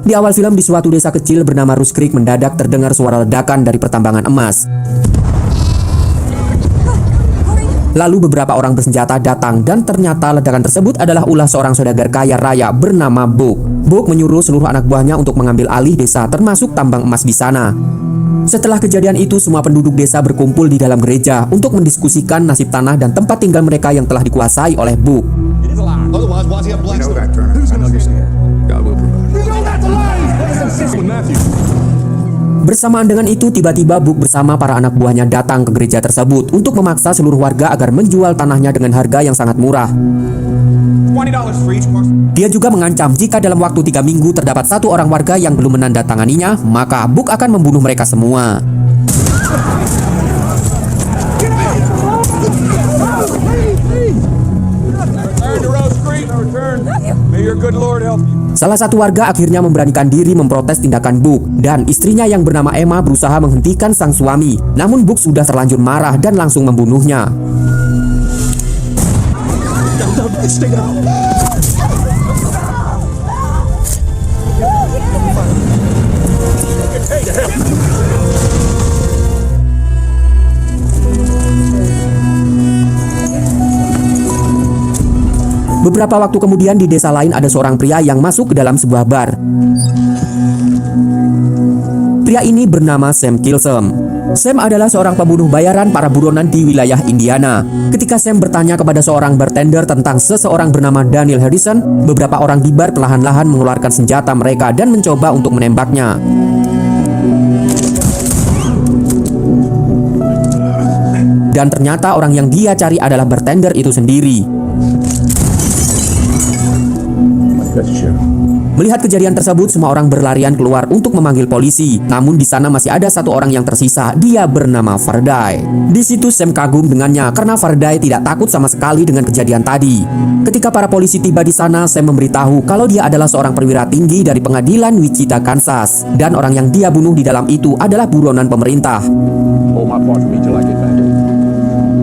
Di awal film, di suatu desa kecil bernama Rose Creek mendadak terdengar suara ledakan dari pertambangan emas. Lalu beberapa orang bersenjata datang dan ternyata ledakan tersebut adalah ulah seorang saudagar kaya raya bernama Book. Book menyuruh seluruh anak buahnya untuk mengambil alih desa termasuk tambang emas di sana. Setelah kejadian itu, semua penduduk desa berkumpul di dalam gereja untuk mendiskusikan nasib tanah dan tempat tinggal mereka yang telah dikuasai oleh Book. Bersamaan dengan itu, tiba-tiba Book bersama para anak buahnya datang ke gereja tersebut untuk memaksa seluruh warga agar menjual tanahnya dengan harga yang sangat murah. Dia juga mengancam jika dalam waktu 3 minggu terdapat satu orang warga yang belum menandatanganinya, maka Book akan membunuh mereka semua. Salah satu warga akhirnya memberanikan diri memprotes tindakan Book, dan istrinya yang bernama Emma berusaha menghentikan sang suami. Namun Book sudah terlanjur marah dan langsung membunuhnya. Beberapa waktu kemudian di desa lain ada seorang pria yang masuk ke dalam sebuah bar. Pria ini bernama Sam Kilsum. Sam adalah seorang pembunuh bayaran para buronan di wilayah Indiana. Ketika Sam bertanya kepada seorang bartender tentang seseorang bernama Daniel Harrison, beberapa orang di bar perlahan-lahan mengeluarkan senjata mereka dan mencoba untuk menembaknya. Dan ternyata orang yang dia cari adalah bartender itu sendiri. Melihat kejadian tersebut, semua orang berlarian keluar untuk memanggil polisi. Namun di sana masih ada satu orang yang tersisa. Dia bernama Faraday. Di situ Sam kagum dengannya karena Faraday tidak takut sama sekali dengan kejadian tadi. Ketika para polisi tiba di sana, Sam memberitahu kalau dia adalah seorang perwira tinggi dari pengadilan Wichita, Kansas, dan orang yang dia bunuh di dalam itu adalah buronan pemerintah.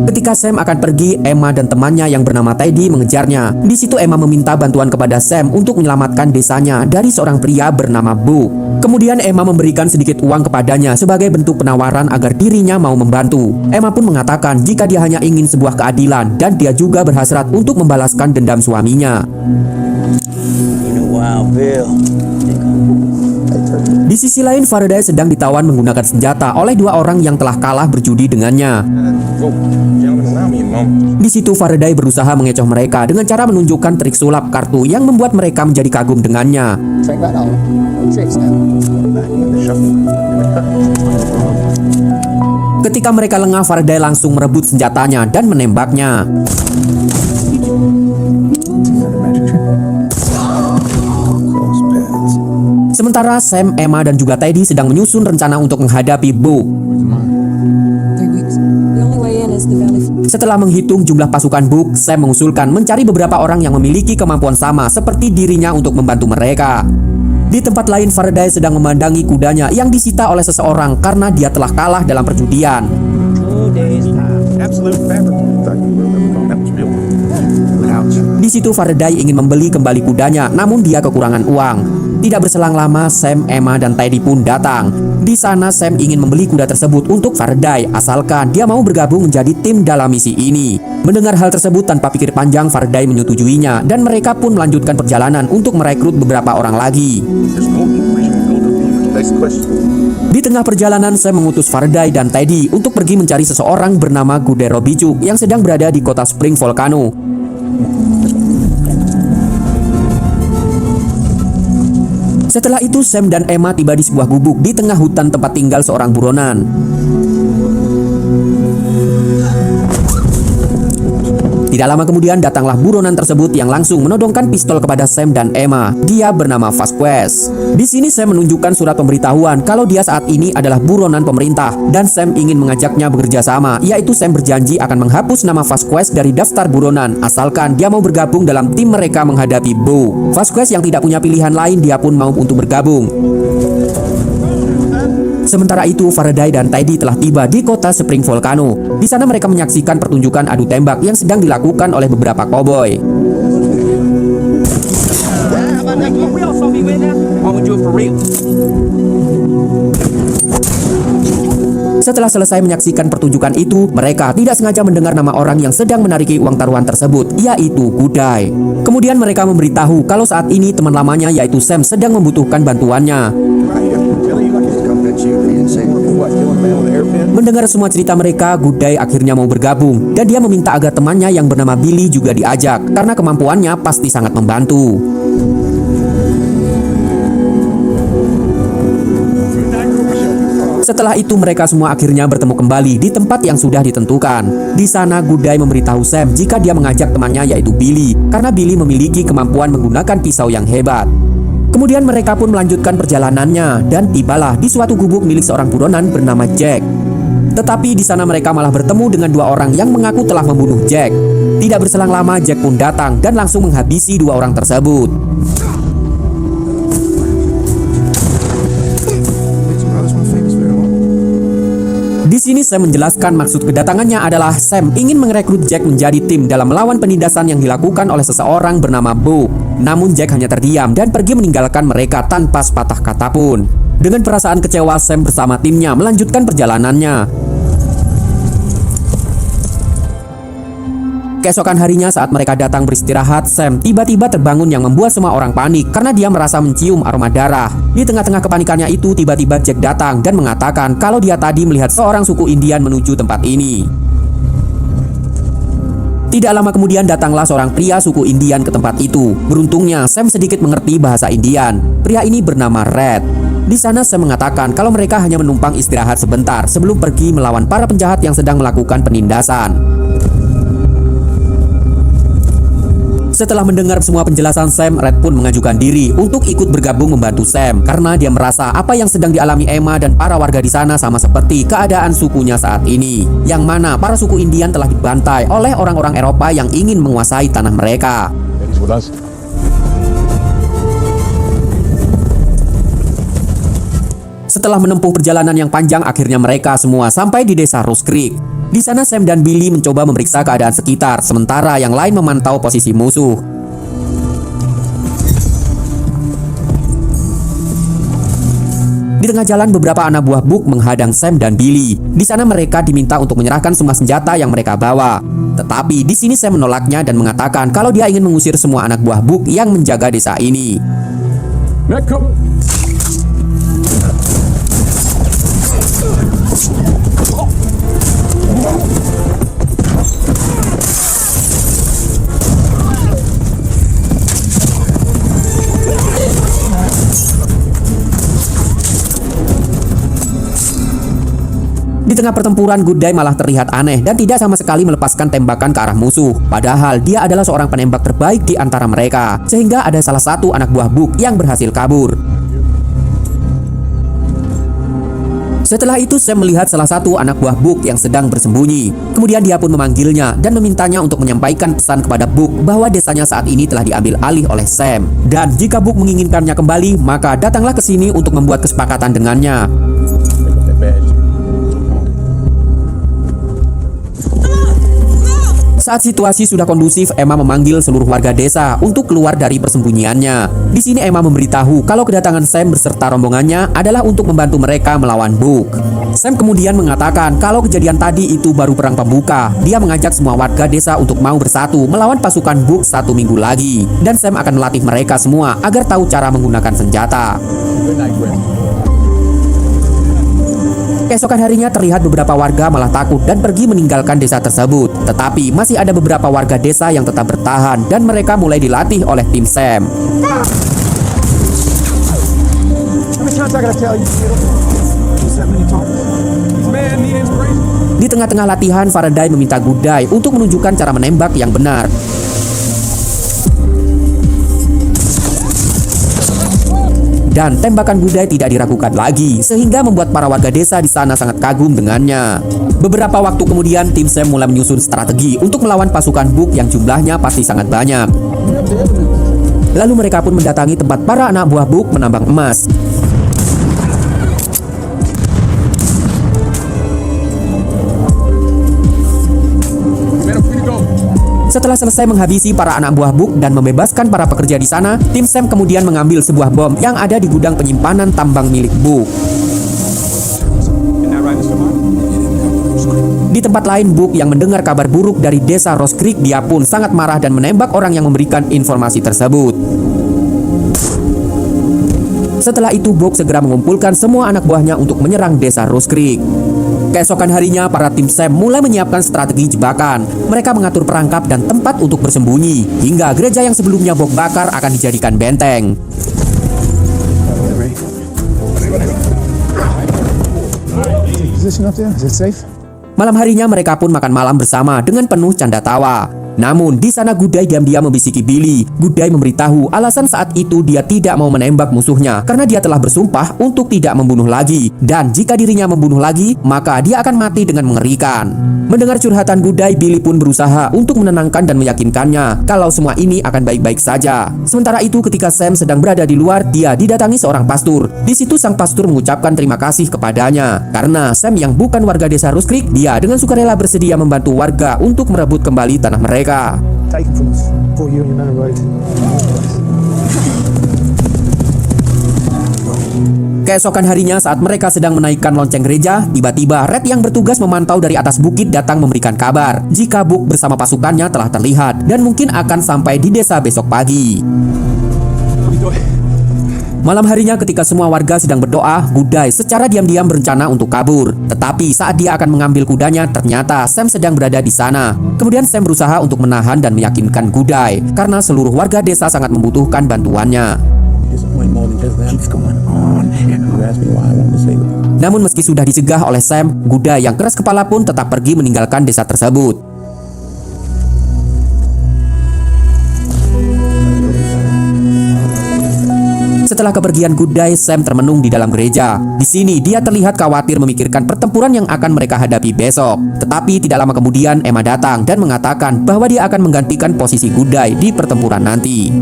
Ketika Sam akan pergi, Emma dan temannya yang bernama Teddy mengejarnya. Di situ Emma meminta bantuan kepada Sam untuk menyelamatkan desanya dari seorang pria bernama Book. Kemudian Emma memberikan sedikit uang kepadanya sebagai bentuk penawaran agar dirinya mau membantu. Emma pun mengatakan jika dia hanya ingin sebuah keadilan dan dia juga berhasrat untuk membalaskan dendam suaminya. Di sisi lain, Faraday sedang ditawan menggunakan senjata oleh dua orang yang telah kalah berjudi dengannya. Di situ Faraday berusaha mengecoh mereka dengan cara menunjukkan trik sulap kartu yang membuat mereka menjadi kagum dengannya. Ketika mereka lengah, Faraday langsung merebut senjatanya dan menembaknya. Sementara Sam, Emma, dan juga Teddy sedang menyusun rencana untuk menghadapi Book. Setelah menghitung jumlah pasukan Book, Sam mengusulkan mencari beberapa orang yang memiliki kemampuan sama seperti dirinya untuk membantu mereka. Di tempat lain, Faraday sedang memandangi kudanya yang disita oleh seseorang karena dia telah kalah dalam perjudian. Di situ Faraday ingin membeli kembali kudanya, namun dia kekurangan uang. Tidak berselang lama, Sam, Emma, dan Teddy pun datang. Di sana Sam ingin membeli kuda tersebut untuk Faraday, asalkan dia mau bergabung menjadi tim dalam misi ini. Mendengar hal tersebut tanpa pikir panjang, Faraday menyetujuinya, dan mereka pun melanjutkan perjalanan untuk merekrut beberapa orang lagi. Di tengah perjalanan, Sam mengutus Faraday dan Teddy untuk pergi mencari seseorang bernama Gudero Bichuk yang sedang berada di kota Spring Volcano. Setelah itu, Sam dan Emma tiba di sebuah gubuk di tengah hutan tempat tinggal seorang buronan. Tidak lama kemudian datanglah buronan tersebut yang langsung menodongkan pistol kepada Sam dan Emma. Dia bernama Vasquez. Di sini Sam menunjukkan surat pemberitahuan kalau dia saat ini adalah buronan pemerintah dan Sam ingin mengajaknya bekerja sama, yaitu Sam berjanji akan menghapus nama Vasquez dari daftar buronan asalkan dia mau bergabung dalam tim mereka menghadapi Bo. Vasquez yang tidak punya pilihan lain, dia pun mau untuk bergabung. Sementara itu, Faraday dan Teddy telah tiba di kota Spring Volcano. Di sana mereka menyaksikan pertunjukan adu tembak yang sedang dilakukan oleh beberapa koboi. We all saw me win now. Why would you do it for real? Setelah selesai menyaksikan pertunjukan itu, mereka tidak sengaja mendengar nama orang yang sedang menariki uang taruhan tersebut, yaitu Gudai. Kemudian mereka memberitahu kalau saat ini teman lamanya yaitu Sam sedang membutuhkan bantuannya. Mendengar semua cerita mereka, Gudai akhirnya mau bergabung dan dia meminta agar temannya yang bernama Billy juga diajak karena kemampuannya pasti sangat membantu. Setelah itu mereka semua akhirnya bertemu kembali di tempat yang sudah ditentukan. Di sana Gudai memberitahu Sam jika dia mengajak temannya yaitu Billy karena Billy memiliki kemampuan menggunakan pisau yang hebat. Kemudian mereka pun melanjutkan perjalanannya dan tibalah di suatu gubuk milik seorang buronan bernama Jack. Tetapi di sana mereka malah bertemu dengan dua orang yang mengaku telah membunuh Jack. Tidak berselang lama Jack pun datang dan langsung menghabisi dua orang tersebut. Di sini Sam menjelaskan maksud kedatangannya adalah Sam ingin merekrut Jack menjadi tim dalam melawan penindasan yang dilakukan oleh seseorang bernama Book. Namun Jack hanya terdiam dan pergi meninggalkan mereka tanpa sepatah kata pun. Dengan perasaan kecewa, Sam bersama timnya melanjutkan perjalanannya. Keesokan harinya saat mereka datang beristirahat, Sam tiba-tiba terbangun yang membuat semua orang panik karena dia merasa mencium aroma darah. Di tengah-tengah kepanikannya itu, tiba-tiba Jack datang dan mengatakan kalau dia tadi melihat seorang suku Indian menuju tempat ini. Tidak lama kemudian datanglah seorang pria suku Indian ke tempat itu. Beruntungnya Sam sedikit mengerti bahasa Indian. Pria ini bernama Red. Di sana Sam mengatakan kalau mereka hanya menumpang istirahat sebentar sebelum pergi melawan para penjahat yang sedang melakukan penindasan. Setelah mendengar semua penjelasan Sam, Red pun mengajukan diri untuk ikut bergabung membantu Sam karena dia merasa apa yang sedang dialami Emma dan para warga di sana sama seperti keadaan sukunya saat ini, yang mana para suku Indian telah dibantai oleh orang-orang Eropa yang ingin menguasai tanah mereka. Setelah menempuh perjalanan yang panjang, akhirnya mereka semua sampai di desa Rose Creek. Di sana Sam dan Billy mencoba memeriksa keadaan sekitar, sementara yang lain memantau posisi musuh. Di tengah jalan beberapa anak buah Book menghadang Sam dan Billy. Di sana mereka diminta untuk menyerahkan semua senjata yang mereka bawa. Tetapi di sini Sam menolaknya dan mengatakan kalau dia ingin mengusir semua anak buah Book yang menjaga desa ini. Di tengah pertempuran, Gudai malah terlihat aneh dan tidak sama sekali melepaskan tembakan ke arah musuh. Padahal dia adalah seorang penembak terbaik di antara mereka, sehingga ada salah satu anak buah Book yang berhasil kabur. Setelah itu Sam melihat salah satu anak buah Book yang sedang bersembunyi. Kemudian dia pun memanggilnya dan memintanya untuk menyampaikan pesan kepada Book bahwa desanya saat ini telah diambil alih oleh Sam. Dan jika Book menginginkannya kembali, maka datanglah ke sini untuk membuat kesepakatan dengannya. Saat situasi sudah kondusif, Emma memanggil seluruh warga desa untuk keluar dari persembunyiannya. Di sini Emma memberitahu kalau kedatangan Sam beserta rombongannya adalah untuk membantu mereka melawan Book. Sam kemudian mengatakan kalau kejadian tadi itu baru perang pembuka. Dia mengajak semua warga desa untuk mau bersatu melawan pasukan Book 1 minggu lagi. Dan Sam akan melatih mereka semua agar tahu cara menggunakan senjata. Keesokan harinya terlihat beberapa warga malah takut dan pergi meninggalkan desa tersebut. Tetapi masih ada beberapa warga desa yang tetap bertahan dan mereka mulai dilatih oleh tim Sam. Di tengah-tengah latihan, Faraday meminta Gudai untuk menunjukkan cara menembak yang benar. Dan tembakan Gudai tidak diragukan lagi, sehingga membuat para warga desa di sana sangat kagum dengannya. Beberapa waktu kemudian, tim Sam mulai menyusun strategi untuk melawan pasukan Book yang jumlahnya pasti sangat banyak. Lalu mereka pun mendatangi tempat para anak buah Book menambang emas. Setelah selesai menghabisi para anak buah Book dan membebaskan para pekerja di sana, tim Sam kemudian mengambil sebuah bom yang ada di gudang penyimpanan tambang milik Book. Isn't that right, Mr. Martin? Di tempat lain, Book yang mendengar kabar buruk dari desa Rose Creek, dia pun sangat marah dan menembak orang yang memberikan informasi tersebut. Setelah itu, Book segera mengumpulkan semua anak buahnya untuk menyerang desa Rose Creek. Keesokan harinya, para tim Sam mulai menyiapkan strategi jebakan. Mereka mengatur perangkap dan tempat untuk bersembunyi, hingga gereja yang sebelumnya Book bakar akan dijadikan benteng. Position up there, is it safe? Malam harinya mereka pun makan malam bersama dengan penuh canda tawa. Namun di sana Gudai diam-diam membisiki Billy. Gudai memberitahu alasan saat itu dia tidak mau menembak musuhnya karena dia telah bersumpah untuk tidak membunuh lagi. Dan jika dirinya membunuh lagi, maka dia akan mati dengan mengerikan. Mendengar curhatan Gudai, Billy pun berusaha untuk menenangkan dan meyakinkannya kalau semua ini akan baik-baik saja. Sementara itu ketika Sam sedang berada di luar, dia didatangi seorang pastur. Di situ sang pastur mengucapkan terima kasih kepadanya karena Sam yang bukan warga desa Rose Creek, dia dengan sukarela bersedia membantu warga untuk merebut kembali tanah mereka. Taken from us before you and your men arrived. Keesokan harinya saat mereka sedang menaikkan lonceng gereja, tiba-tiba Red yang bertugas memantau dari atas bukit datang memberikan kabar jika Book bersama pasukannya telah terlihat dan mungkin akan sampai di desa besok pagi. Malam harinya ketika semua warga sedang berdoa, Gudai secara diam-diam berencana untuk kabur. Tetapi saat dia akan mengambil kudanya, ternyata Sam sedang berada di sana. Kemudian Sam berusaha untuk menahan dan meyakinkan Gudai karena seluruh warga desa sangat membutuhkan bantuannya. Namun meski sudah dicegah oleh Sam, Gudai yang keras kepala pun tetap pergi meninggalkan desa tersebut. Setelah kepergian Gudai, Sam termenung di dalam gereja. Di sini dia terlihat khawatir memikirkan pertempuran yang akan mereka hadapi besok. Tetapi tidak lama kemudian Emma datang dan mengatakan bahwa dia akan menggantikan posisi Gudai di pertempuran nanti.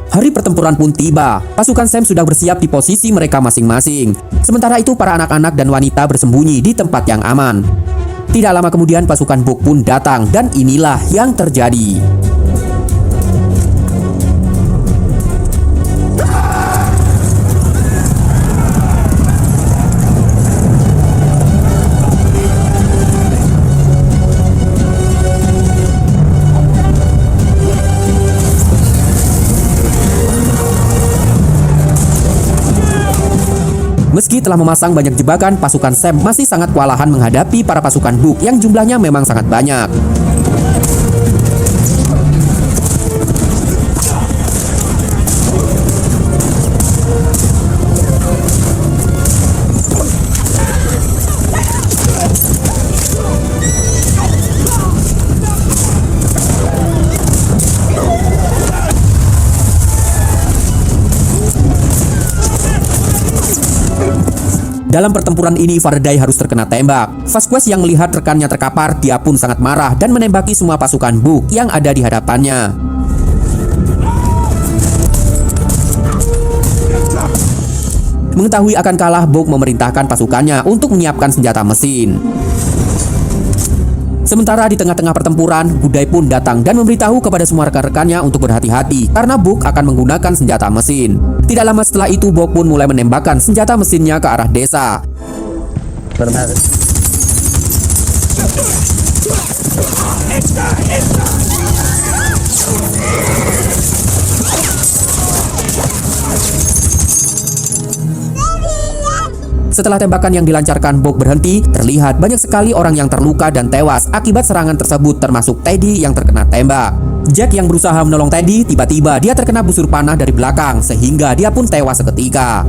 Hari pertempuran pun tiba. Pasukan Sam sudah bersiap di posisi mereka masing-masing. Sementara itu para anak-anak dan wanita bersembunyi di tempat yang aman. Tidak lama kemudian pasukan Book pun datang dan inilah yang terjadi. Meski telah memasang banyak jebakan, pasukan Sam masih sangat kewalahan menghadapi para pasukan Book yang jumlahnya memang sangat banyak. Dalam pertempuran ini, Faraday harus terkena tembak. Vasquez yang melihat rekannya terkapar, dia pun sangat marah dan menembaki semua pasukan Book yang ada di hadapannya. Mengetahui akan kalah, Book memerintahkan pasukannya untuk menyiapkan senjata mesin. Sementara di tengah-tengah pertempuran, Gudai pun datang dan memberitahu kepada semua rekan-rekannya untuk berhati-hati karena Book akan menggunakan senjata mesin. Tidak lama setelah itu, Book pun mulai menembakkan senjata mesinnya ke arah desa. Setelah tembakan yang dilancarkan Book berhenti, terlihat banyak sekali orang yang terluka dan tewas akibat serangan tersebut, termasuk Teddy yang terkena tembak. Jack yang berusaha menolong Teddy, tiba-tiba dia terkena busur panah dari belakang sehingga dia pun tewas seketika.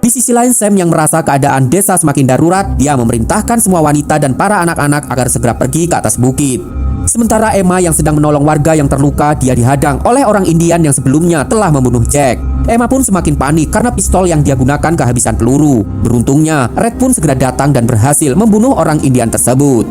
Di sisi lain, Sam yang merasa keadaan desa semakin darurat, dia memerintahkan semua wanita dan para anak-anak agar segera pergi ke atas bukit. Sementara Emma yang sedang menolong warga yang terluka, dia dihadang oleh orang Indian yang sebelumnya telah membunuh Jack. Emma pun semakin panik karena pistol yang dia gunakan kehabisan peluru. Beruntungnya, Red pun segera datang dan berhasil membunuh orang Indian tersebut.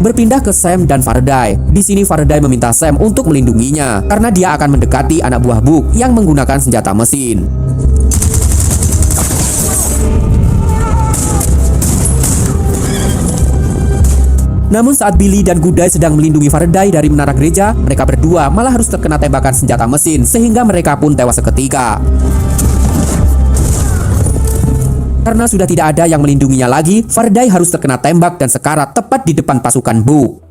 berpindah ke Sam dan Faraday. Di sini Faraday meminta Sam untuk melindunginya karena dia akan mendekati anak buah Book yang menggunakan senjata mesin. Namun saat Billy dan Gudai sedang melindungi Faraday dari menara gereja, mereka berdua malah harus terkena tembakan senjata mesin sehingga mereka pun tewas seketika. Karena sudah tidak ada yang melindunginya lagi, Faraday harus terkena tembak dan sekarat tepat di depan pasukan Book.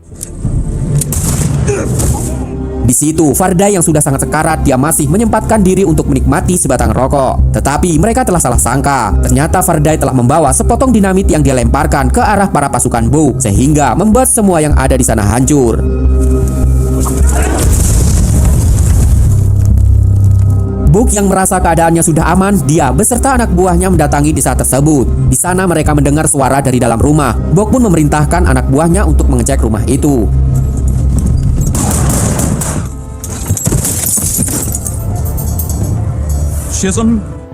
Di situ, Faraday yang sudah sangat sekarat, dia masih menyempatkan diri untuk menikmati sebatang rokok. Tetapi mereka telah salah sangka. Ternyata Faraday telah membawa sepotong dinamit yang dia lemparkan ke arah para pasukan Book, sehingga membuat semua yang ada di sana hancur. Book yang merasa keadaannya sudah aman, dia beserta anak buahnya mendatangi desa tersebut. Di sana mereka mendengar suara dari dalam rumah. Book pun memerintahkan anak buahnya untuk mengecek rumah itu.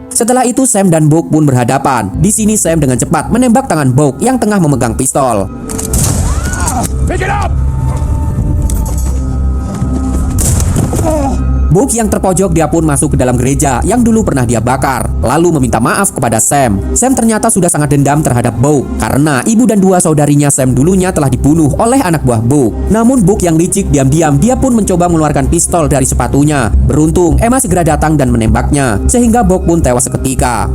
Setelah itu Sam dan Book pun berhadapan. Di sini Sam dengan cepat menembak tangan Book yang tengah memegang pistol. Pick it up! Book yang terpojok, dia pun masuk ke dalam gereja yang dulu pernah dia bakar, lalu meminta maaf kepada Sam. Sam ternyata sudah sangat dendam terhadap Book karena ibu dan dua saudarinya Sam dulunya telah dibunuh oleh anak buah Book. Namun Book yang licik, diam-diam dia pun mencoba mengeluarkan pistol dari sepatunya. Beruntung Emma segera datang dan menembaknya, sehingga Book pun tewas seketika.